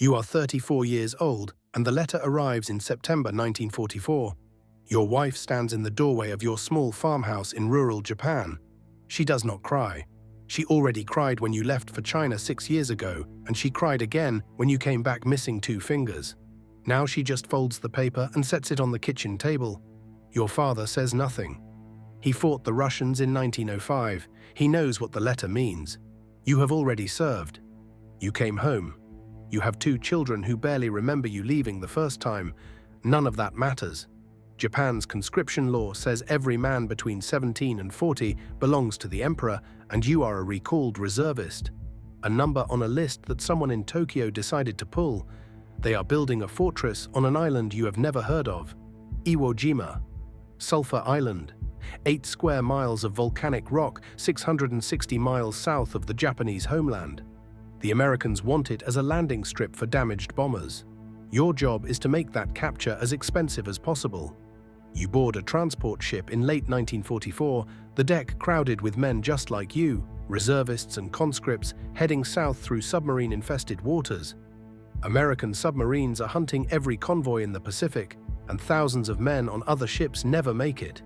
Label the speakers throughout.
Speaker 1: You are 34 years old, and the letter arrives in September 1944. Your wife stands in the doorway of your small farmhouse in rural Japan. She does not cry. She already cried when you left for China 6 years ago, and she cried again when you came back missing 2 fingers. Now she just folds the paper and sets it on the kitchen table. Your father says nothing. He fought the Russians in 1905. He knows what the letter means. You have already served. You came home. You have 2 children who barely remember you leaving the first time. None of that matters. Japan's conscription law says every man between 17 and 40 belongs to the emperor, and you are a recalled reservist. A number on a list that someone in Tokyo decided to pull. They are building a fortress on an island you have never heard of. Iwo Jima. Sulfur Island. 8 square miles of volcanic rock 660 miles south of the Japanese homeland. The Americans want it as a landing strip for damaged bombers. Your job is to make that capture as expensive as possible. You board a transport ship in late 1944, the deck crowded with men just like you, reservists and conscripts, heading south through submarine-infested waters. American submarines are hunting every convoy in the Pacific, and thousands of men on other ships never make it.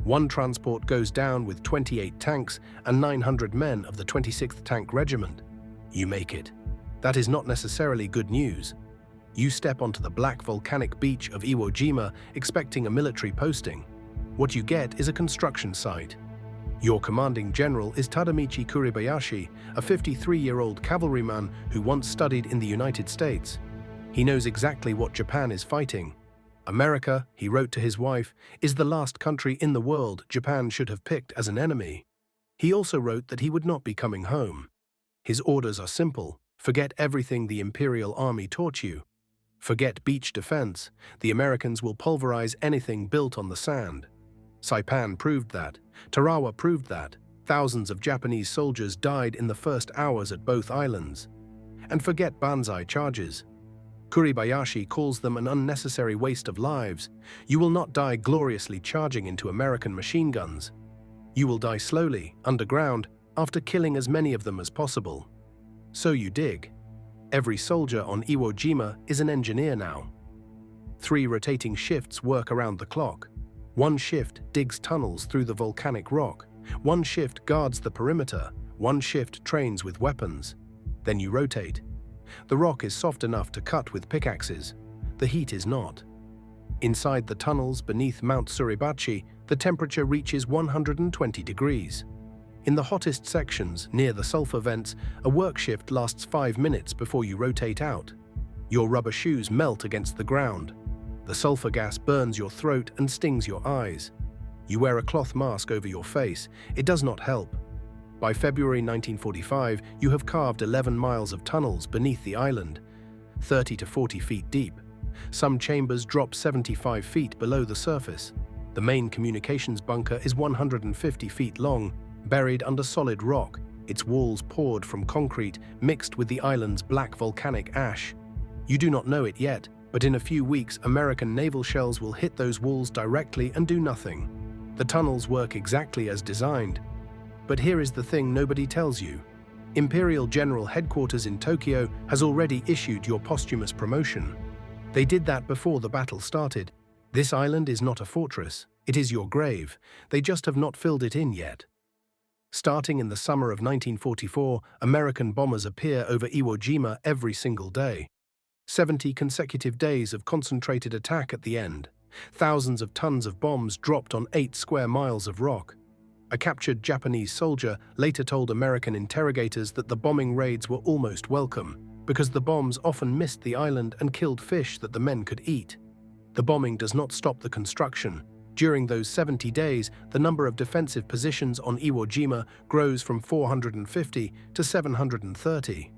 Speaker 1: One transport goes down with 28 tanks and 900 men of the 26th Tank Regiment. You make it. That is not necessarily good news. You step onto the black volcanic beach of Iwo Jima expecting a military posting. What you get is a construction site. Your commanding general is Tadamichi Kuribayashi, a 53-year-old cavalryman who once studied in the United States. He knows exactly what Japan is fighting. America, he wrote to his wife, is the last country in the world Japan should have picked as an enemy. He also wrote that he would not be coming home. His orders are simple. Forget everything the Imperial Army taught you. Forget beach defense. The Americans will pulverize anything built on the sand. Saipan proved that. Tarawa proved that. Thousands of Japanese soldiers died in the first hours at both islands. And forget banzai charges. Kuribayashi calls them an unnecessary waste of lives. You will not die gloriously charging into American machine guns. You will die slowly, underground, after killing as many of them as possible. So you dig. Every soldier on Iwo Jima is an engineer now. 3 rotating shifts work around the clock. 1 shift digs tunnels through the volcanic rock. 1 shift guards the perimeter. 1 shift trains with weapons. Then you rotate. The rock is soft enough to cut with pickaxes. The heat is not. Inside the tunnels beneath Mount Suribachi, the temperature reaches 120 degrees. In the hottest sections, near the sulfur vents, a work shift lasts 5 minutes before you rotate out. Your rubber shoes melt against the ground. The sulfur gas burns your throat and stings your eyes. You wear a cloth mask over your face. It does not help. By February 1945, you have carved 11 miles of tunnels beneath the island, 30 to 40 feet deep. Some chambers drop 75 feet below the surface. The main communications bunker is 150 feet long, buried under solid rock, its walls poured from concrete mixed with the island's black volcanic ash. You do not know it yet, but in a few weeks American naval shells will hit those walls directly and do nothing. The tunnels work exactly as designed. But here is the thing nobody tells you. Imperial General Headquarters in Tokyo has already issued your posthumous promotion. They did that before the battle started. This island is not a fortress. It is your grave. They just have not filled it in yet. Starting in the summer of 1944, American bombers appear over Iwo Jima every single day. 70 consecutive days of concentrated attack at the end. Thousands of tons of bombs dropped on 8 square miles of rock. A captured Japanese soldier later told American interrogators that the bombing raids were almost welcome, because the bombs often missed the island and killed fish that the men could eat. The bombing does not stop the construction. During those 70 days, the number of defensive positions on Iwo Jima grows from 450 to 730.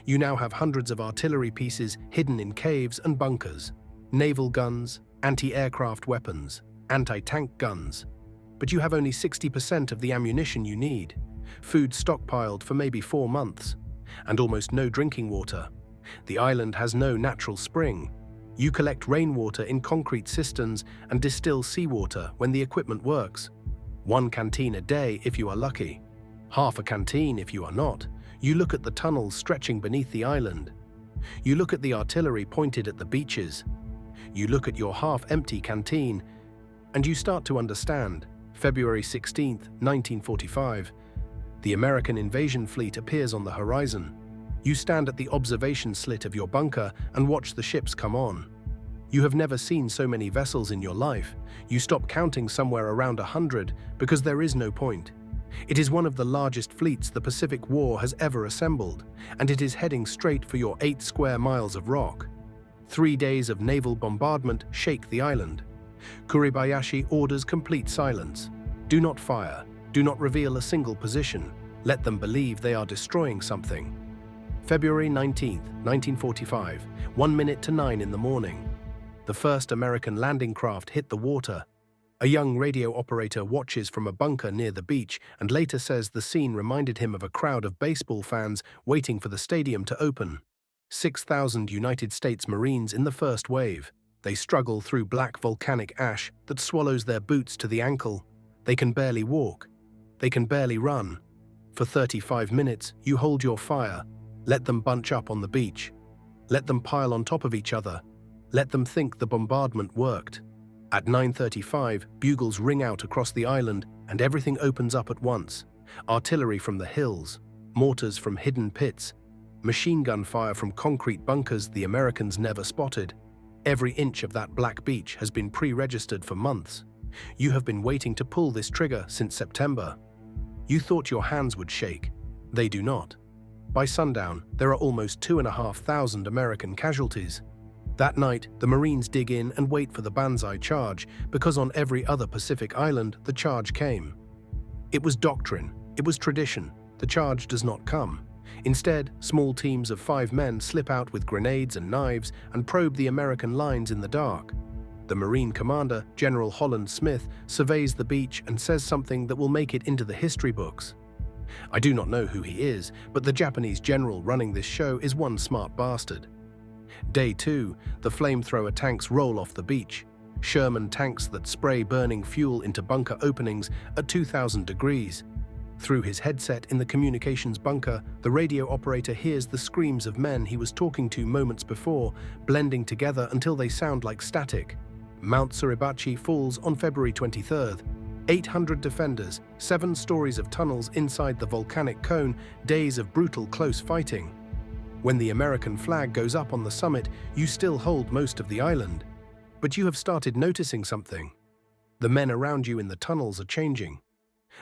Speaker 1: You now have hundreds of artillery pieces hidden in caves and bunkers, naval guns, anti-aircraft weapons, anti-tank guns. But you have only 60% of the ammunition you need, food stockpiled for maybe 4 months, and almost no drinking water. The island has no natural spring. You collect rainwater in concrete cisterns and distill seawater when the equipment works. 1 canteen a day if you are lucky. Half a canteen if you are not. You look at the tunnels stretching beneath the island. You look at the artillery pointed at the beaches. You look at your half-empty canteen, and you start to understand. February 16, 1945. The American invasion fleet appears on the horizon. You stand at the observation slit of your bunker and watch the ships come on. You have never seen so many vessels in your life. You stop counting somewhere around 100 because there is no point. It is one of the largest fleets the Pacific War has ever assembled, and it is heading straight for your 8 square miles of rock. 3 days of naval bombardment shake the island. Kuribayashi orders complete silence. Do not fire. Do not reveal a single position. Let them believe they are destroying something. February 19, 1945, 1 minute to 9 in the morning. The first American landing craft hit the water. A young radio operator watches from a bunker near the beach and later says the scene reminded him of a crowd of baseball fans waiting for the stadium to open. 6,000 United States Marines in the first wave. They struggle through black volcanic ash that swallows their boots to the ankle. They can barely walk. They can barely run. For 35 minutes, you hold your fire. Let them bunch up on the beach. Let them pile on top of each other. Let them think the bombardment worked. At 9:35, bugles ring out across the island and everything opens up at once. Artillery from the hills, mortars from hidden pits, machine gun fire from concrete bunkers the Americans never spotted. Every inch of that black beach has been pre-registered for months. You have been waiting to pull this trigger since September. You thought your hands would shake. They do not. By sundown, there are almost 2,500 American casualties. That night, the Marines dig in and wait for the banzai charge because on every other Pacific island, the charge came. It was doctrine. It was tradition. The charge does not come. Instead, small teams of 5 men slip out with grenades and knives and probe the American lines in the dark. The Marine commander, General Holland Smith, surveys the beach and says something that will make it into the history books. I do not know who he is, but the Japanese general running this show is one smart bastard. Day 2, the flamethrower tanks roll off the beach. Sherman tanks that spray burning fuel into bunker openings at 2,000 degrees. Through his headset in the communications bunker, the radio operator hears the screams of men he was talking to moments before, blending together until they sound like static. Mount Suribachi falls on February 23rd. 800 defenders, 7 stories of tunnels inside the volcanic cone, days of brutal close fighting. When the American flag goes up on the summit, you still hold most of the island. But you have started noticing something. The men around you in the tunnels are changing.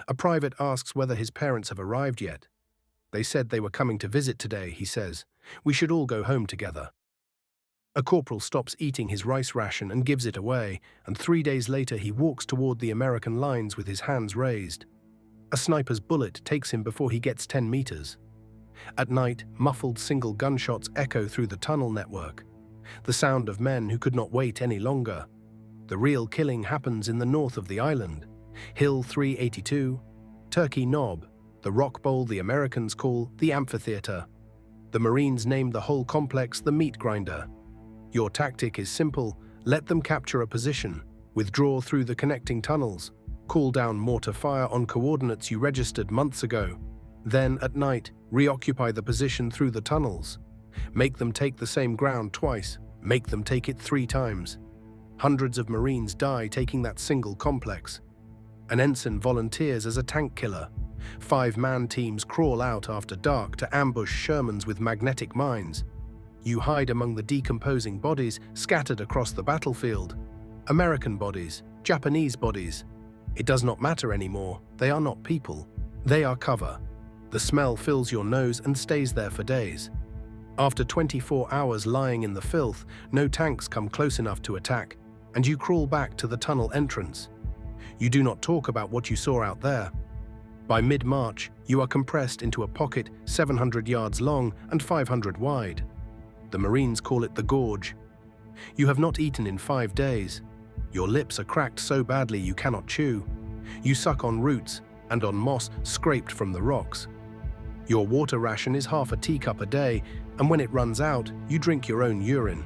Speaker 1: A private asks whether his parents have arrived yet. They said they were coming to visit today, he says. We should all go home together. A corporal stops eating his rice ration and gives it away, and 3 days later he walks toward the American lines with his hands raised. A sniper's bullet takes him before he gets 10 meters. At night, muffled single gunshots echo through the tunnel network. The sound of men who could not wait any longer. The real killing happens in the north of the island. Hill 382, Turkey Knob, the rock bowl the Americans call the amphitheater. The Marines named the whole complex the meat grinder. Your tactic is simple: let them capture a position, withdraw through the connecting tunnels, call down mortar fire on coordinates you registered months ago. Then, at night, reoccupy the position through the tunnels. Make them take the same ground twice. Make them take it 3 times. Hundreds of Marines die taking that single complex. An ensign volunteers as a tank killer. 5-man teams crawl out after dark to ambush Shermans with magnetic mines. You hide among the decomposing bodies scattered across the battlefield. American bodies, Japanese bodies. It does not matter anymore. They are not people. They are cover. The smell fills your nose and stays there for days. After 24 hours lying in the filth, no tanks come close enough to attack, and you crawl back to the tunnel entrance. You do not talk about what you saw out there. By mid-March, you are compressed into a pocket 700 yards long and 500 wide. The Marines call it the Gorge. You have not eaten in 5 days. Your lips are cracked so badly you cannot chew. You suck on roots and on moss scraped from the rocks. Your water ration is half a teacup a day, and when it runs out, you drink your own urine.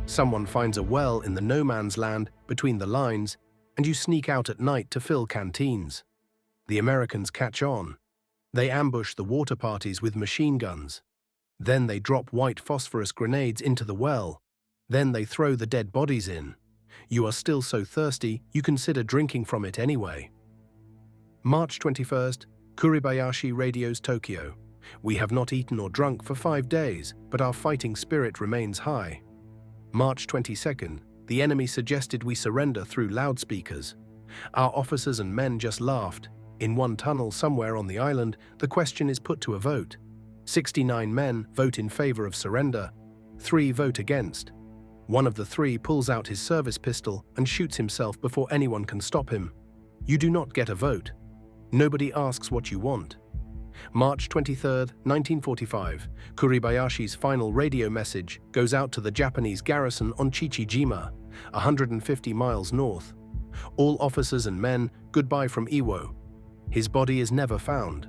Speaker 1: Someone finds a well in the no man's land between the lines, and you sneak out at night to fill canteens. The Americans catch on. They ambush the water parties with machine guns. Then they drop white phosphorus grenades into the well. Then they throw the dead bodies in. You are still so thirsty, you consider drinking from it anyway. March 21st, Kuribayashi radios Tokyo. We have not eaten or drunk for 5 days, but our fighting spirit remains high. March 22nd, the enemy suggested we surrender through loudspeakers. Our officers and men just laughed. In one tunnel somewhere on the island, the question is put to a vote. 69 men vote in favor of surrender. 3 vote against. One of the 3 pulls out his service pistol and shoots himself before anyone can stop him. You do not get a vote. Nobody asks what you want. March 23, 1945, Kuribayashi's final radio message goes out to the Japanese garrison on Chichijima, 150 miles north. All officers and men, goodbye from Iwo. His body is never found.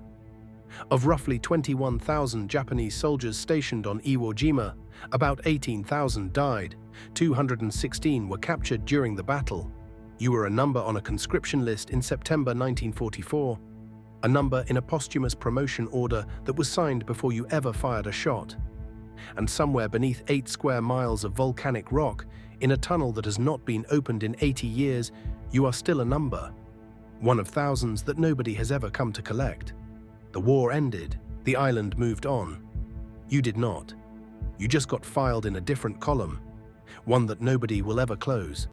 Speaker 1: Of roughly 21,000 Japanese soldiers stationed on Iwo Jima, about 18,000 died, 216 were captured during the battle. You were a number on a conscription list in September 1944, a number in a posthumous promotion order that was signed before you ever fired a shot. And somewhere beneath 8 square miles of volcanic rock, in a tunnel that has not been opened in 80 years, you are still a number. One of thousands that nobody has ever come to collect. The war ended, the island moved on. You did not. You just got filed in a different column, one that nobody will ever close.